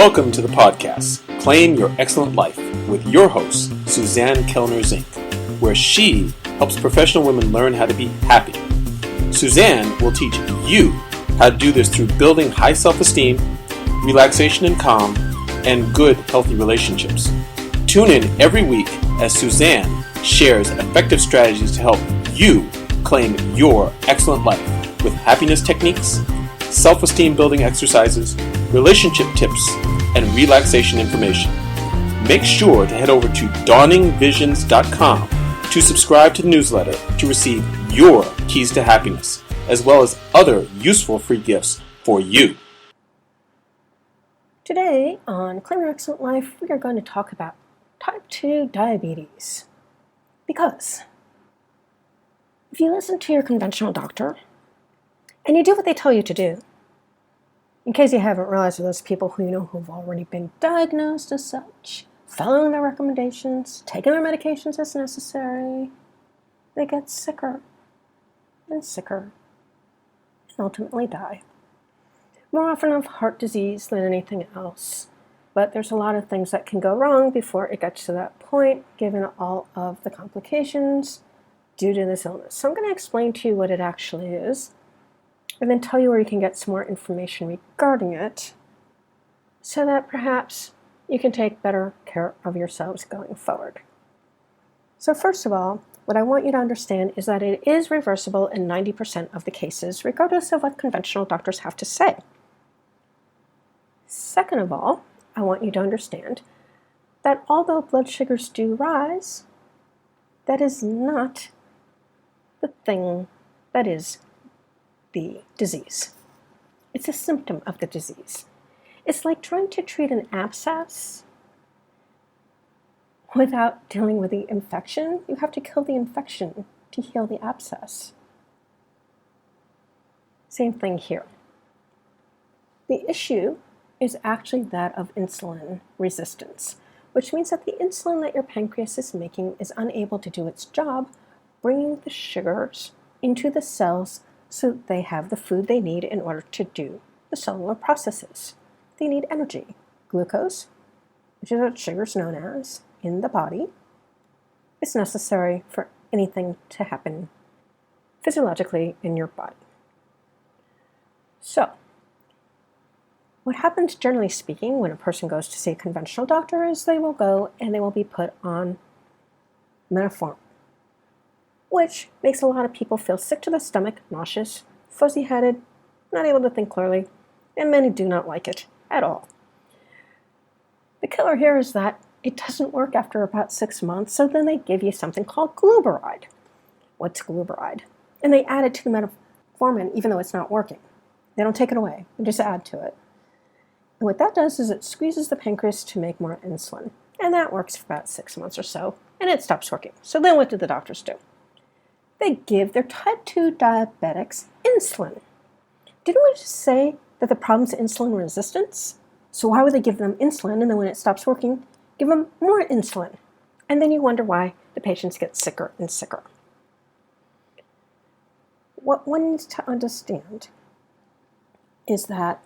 Welcome to the podcast, Claim Your Excellent Life, with your host, Suzanne Kellner-Zinck, where she helps professional women learn how to be happy. Suzanne will teach you how to do this through building high self-esteem, relaxation and calm, and good, healthy relationships. Tune in every week as Suzanne shares effective strategies to help you claim your excellent life with happiness techniques, self-esteem building exercises, relationship tips, and relaxation information. Make sure to head over to dawningvisions.com to subscribe to the newsletter to receive your keys to happiness, as well as other useful free gifts for you. Today on Claim Your Excellent Life, we are going to talk about type 2 diabetes. Because if you listen to your conventional doctor and you do what they tell you to do, in case you haven't realized, for those people who you know who've already been diagnosed as such, following their recommendations, taking their medications as necessary, they get sicker and sicker and ultimately die. More often of heart disease than anything else. But there's a lot of things that can go wrong before it gets to that point, given all of the complications due to this illness. So I'm going to explain to you what it actually is, and then tell you where you can get some more information regarding it, so that perhaps you can take better care of yourselves going forward. So first of all, what I want you to understand is that it is reversible in 90% of the cases, regardless of what conventional doctors have to say. Second of all, I want you to understand that although blood sugars do rise, that is not the thing that is the disease. It's a symptom of the disease. It's like trying to treat an abscess without dealing with the infection. You have to kill the infection to heal the abscess. Same thing here. The issue is actually that of insulin resistance, which means that the insulin that your pancreas is making is unable to do its job, bringing the sugars into the cells so that they have the food they need in order to do the cellular processes. They need energy. Glucose, which is what sugar is known as in the body, is necessary for anything to happen physiologically in your body. So, what happens, generally speaking, when a person goes to see a conventional doctor is they will go and they will be put on metformin, which makes a lot of people feel sick to the stomach, nauseous, fuzzy-headed, not able to think clearly, and many do not like it at all. The killer here is that it doesn't work after about 6 months, so then they give you something called gluburide. What's gluburide? And they add it to the metformin even though it's not working. They don't take it away, they just add to it. And what that does is it squeezes the pancreas to make more insulin. And that works for about 6 months or so, and it stops working. So then what do the doctors do? They give their type 2 diabetics insulin. Didn't we just say that the problem's insulin resistance? So why would they give them insulin, and then when it stops working, give them more insulin? And then you wonder why the patients get sicker and sicker. What one needs to understand is that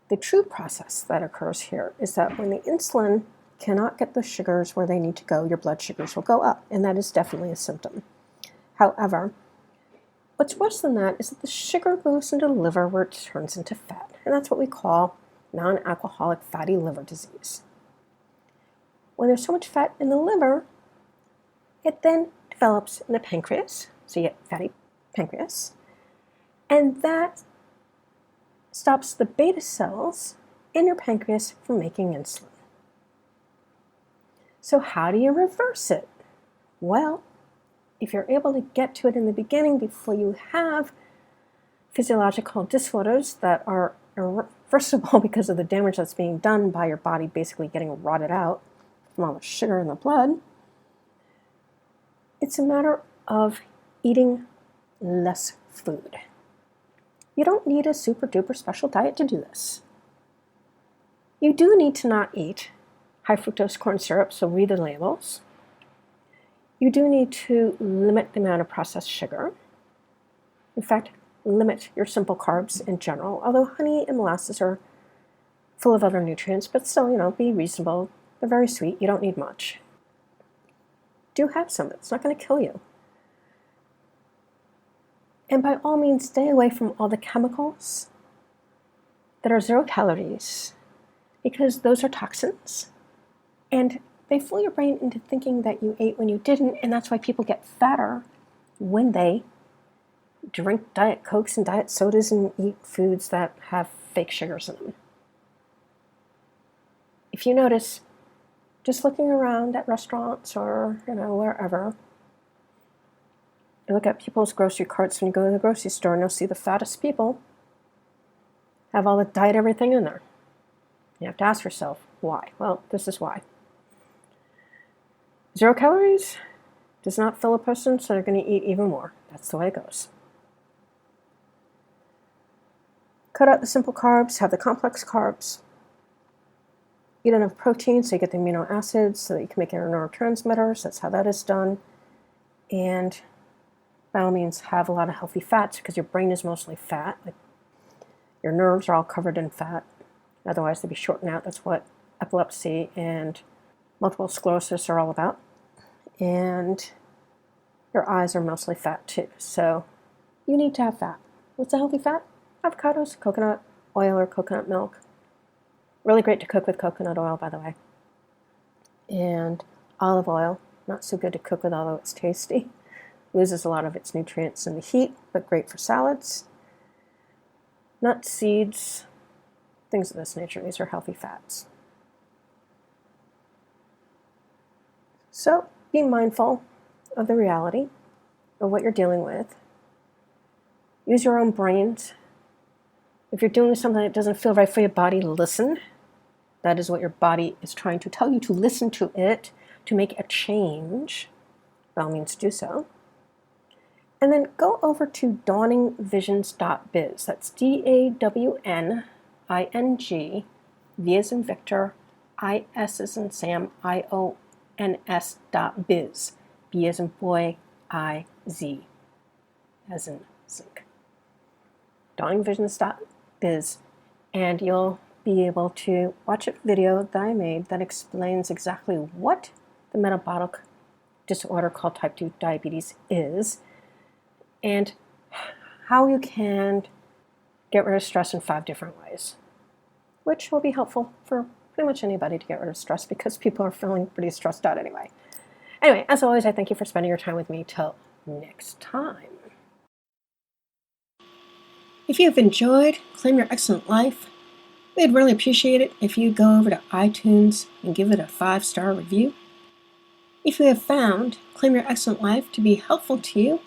the true process that occurs here is that when the insulin cannot get the sugars where they need to go, your blood sugars will go up, and that is definitely a symptom. However, what's worse than that is that the sugar goes into the liver where it turns into fat, and that's what we call non-alcoholic fatty liver disease. When there's so much fat in the liver, it then develops in the pancreas, so you get fatty pancreas, and that stops the beta cells in your pancreas from making insulin. So how do you reverse it? Well, if you're able to get to it in the beginning before you have physiological disorders that are irreversible because of the damage that's being done by your body basically getting rotted out from all the sugar in the blood, it's a matter of eating less food. You don't need a super duper special diet to do this. You do need to not eat high fructose corn syrup, so read the labels. You do need to limit the amount of processed sugar. In fact, limit your simple carbs in general, although honey and molasses are full of other nutrients, but still, be reasonable. They're very sweet. You don't need much. Do have some. It's not going to kill you. And by all means, stay away from all the chemicals that are 0 calories, because those are toxins. And they fool your brain into thinking that you ate when you didn't, and that's why people get fatter when they drink Diet Cokes and Diet Sodas and eat foods that have fake sugars in them. If you notice, just looking around at restaurants or, wherever, you look at people's grocery carts when you go to the grocery store, and you'll see the fattest people have all the diet everything in there. You have to ask yourself, why? Well, this is why. 0 calories does not fill a person, so they're going to eat even more. That's the way it goes. Cut out the simple carbs, have the complex carbs. Eat enough protein so you get the amino acids so that you can make your neurotransmitters. That's how that is done. And by all means, have a lot of healthy fats, because your brain is mostly fat. Like, your nerves are all covered in fat. Otherwise, they'd be shortened out. That's what epilepsy and multiple sclerosis are all about. And your eyes are mostly fat too. So you need to have fat. What's a healthy fat? Avocados, coconut oil or coconut milk. Really great to cook with coconut oil, by the way. And olive oil, not so good to cook with, although it's tasty. Loses a lot of its nutrients in the heat, but great for salads. Nuts, seeds, things of this nature. These are healthy fats. So be mindful of the reality of what you're dealing with. Use your own brains. If you're doing something that doesn't feel right for your body, listen. That is what your body is trying to tell you, to listen to it, to make a change. By all means, do so. And then go over to dawningvisions.biz. That's DAWNING, V as in Victor, I as in Sam, IONS.biz. B as in boy, I-Z as in zinc. dawningvisions.biz. And you'll be able to watch a video that I made that explains exactly what the metabolic disorder called type 2 diabetes is, and how you can get rid of stress in 5 different ways, which will be helpful for pretty much anybody to get rid of stress, because people are feeling pretty stressed out anyway. Anyway, as always, I thank you for spending your time with me. Till next time. If you've enjoyed Claim Your Excellent Life, we'd really appreciate it if you go over to iTunes and give it a 5-star review. If you have found Claim Your Excellent Life to be helpful to you,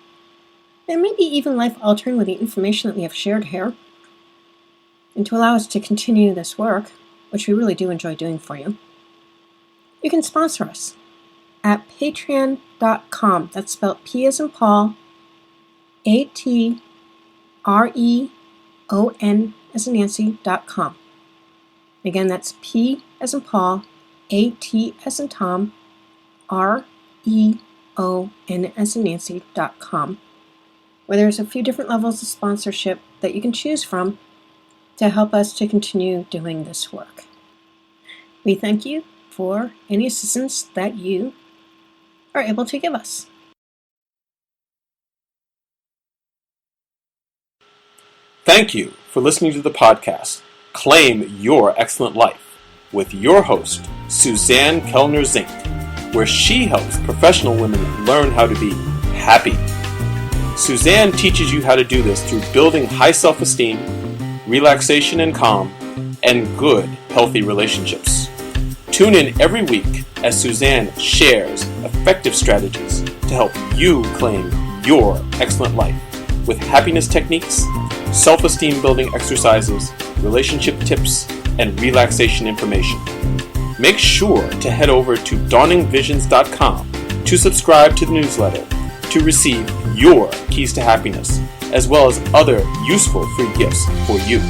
and maybe even life-altering with the information that we have shared here, and to allow us to continue this work, which we really do enjoy doing for you, you can sponsor us at patreon.com. That's spelled P as in Paul, ATREON as in Nancy.com. Again, that's P as in Paul, A-T as in Tom, R-E-O-N as in Nancy.com, where there's a few different levels of sponsorship that you can choose from to help us to continue doing this work. We thank you for any assistance that you are able to give us. Thank you for listening to the podcast, Claim Your Excellent Life, with your host, Suzanne Kellner-Zinck, where she helps professional women learn how to be happy. Suzanne teaches you how to do this through building high self-esteem, relaxation and calm, and good, healthy relationships. Tune in every week as Suzanne shares effective strategies to help you claim your excellent life with happiness techniques, self-esteem building exercises, relationship tips, and relaxation information. Make sure to head over to dawningvisions.com to subscribe to the newsletter to receive your keys to happiness, as well as other useful free gifts for you.